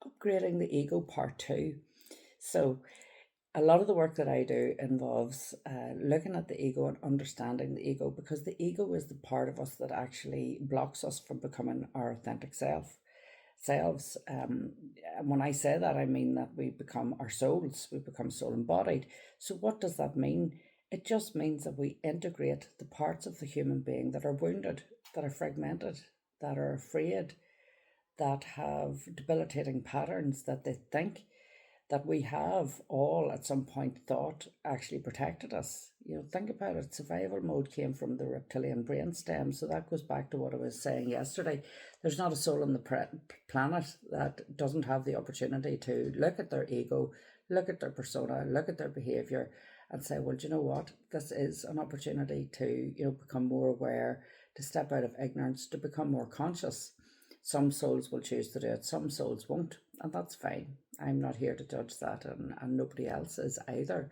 Upgrading the ego part two. So, a lot of the work that I do involves looking at the ego and understanding the ego, because the ego is the part of us that actually blocks us from becoming our authentic selves. And when I say that, I mean that we become our souls, we become soul embodied. So, what does that mean? It just means that we integrate the parts of the human being that are wounded, that are fragmented, that are afraid, that have debilitating patterns that they think that we have all at some point thought actually protected us. Think about it. Survival mode came from the reptilian brainstem. So that goes back to what I was saying yesterday. There's not a soul on the planet that doesn't have the opportunity to look at their ego, look at their persona, look at their behavior, and say, well, do you know what? This is an opportunity to, become more aware, to step out of ignorance, to become more conscious. Some souls will choose to do it, some souls won't, and that's fine. I'm not here to judge that, and nobody else is either.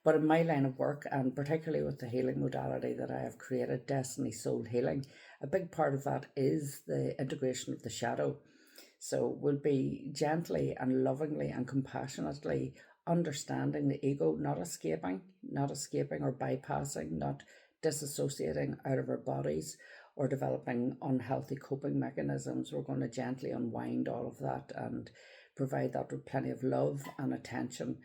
But in my line of work, and particularly with the healing modality that I have created, Destiny Soul Healing, a big part of that is the integration of the shadow. So we'll be gently and lovingly and compassionately understanding the ego, not escaping or bypassing, not disassociating out of our bodies or developing unhealthy coping mechanisms. We're going to gently unwind all of that and provide that with plenty of love and attention,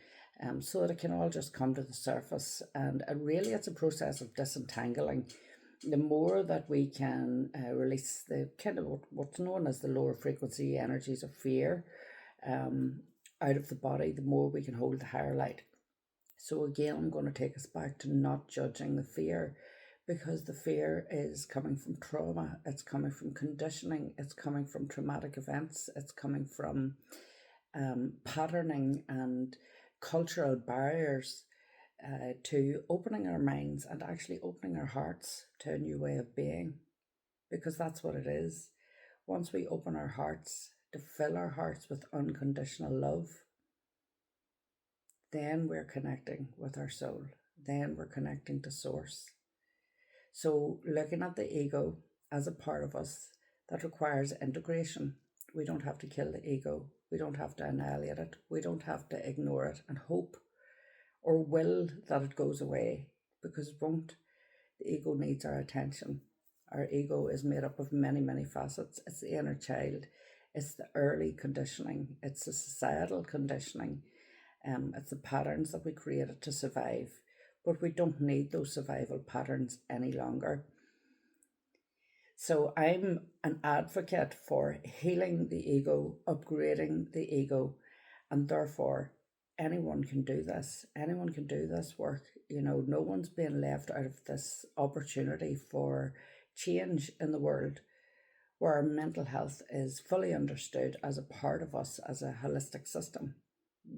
so that it can all just come to the surface. And really, it's a process of disentangling. The more that we can release the kind of what's known as the lower frequency energies of fear out of the body, the more we can hold the higher light. So again, I'm going to take us back to not judging the fear, because the fear is coming from trauma, it's coming from conditioning, it's coming from traumatic events, it's coming from patterning and cultural barriers, to opening our minds and actually opening our hearts to a new way of being, because that's what it is. Once we open our hearts to fill our hearts with unconditional love, then we're connecting with our soul, then we're connecting to source. So, looking at the ego as a part of us that requires integration, we don't have to kill the ego, we don't have to annihilate it, we don't have to ignore it and hope or will that it goes away, because it won't. The ego needs our attention. Our ego is made up of many, many facets. It's the inner child, it's the early conditioning, it's the societal conditioning, it's the patterns that we created to survive. But we don't need those survival patterns any longer. So I'm an advocate for healing the ego, upgrading the ego, and therefore anyone can do this. Anyone can do this work. No one's being left out of this opportunity for change in the world, where our mental health is fully understood as a part of us as a holistic system.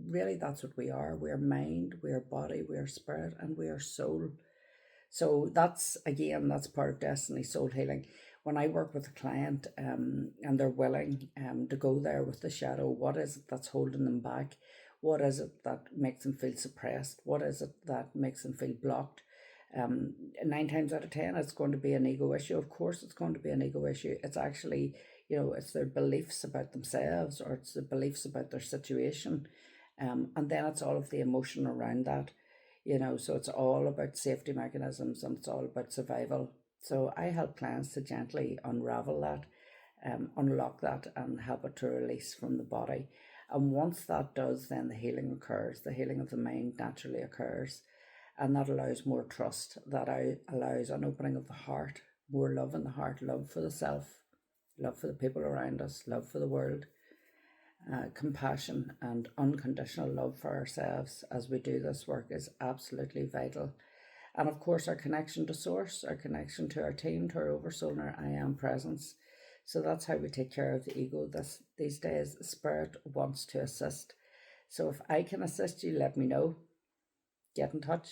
Really, that's what we are. We are mind, we are body, we are spirit, and we are soul. So that's part of Destiny Soul Healing. When I work with a client, and they're willing to go there with the shadow, what is it that's holding them back? What is it that makes them feel suppressed? What is it that makes them feel blocked? 9 times out of 10, it's going to be an ego issue. Of course, it's going to be an ego issue. It's actually, it's their beliefs about themselves, or it's the beliefs about their situation. And then it's all of the emotion around that, so it's all about safety mechanisms and it's all about survival. So I help clients to gently unravel that, unlock that, and help it to release from the body. And once that does, then the healing occurs. The healing of the mind naturally occurs. And that allows more trust, that allows an opening of the heart, more love in the heart, love for the self, love for the people around us, love for the world. Compassion and unconditional love for ourselves as we do this work is absolutely vital. And of course, our connection to source, our connection to our team, to our oversoul, and our I am presence. So that's how we take care of the ego. These days, spirit wants to assist. So if I can assist you, let me know. Get in touch.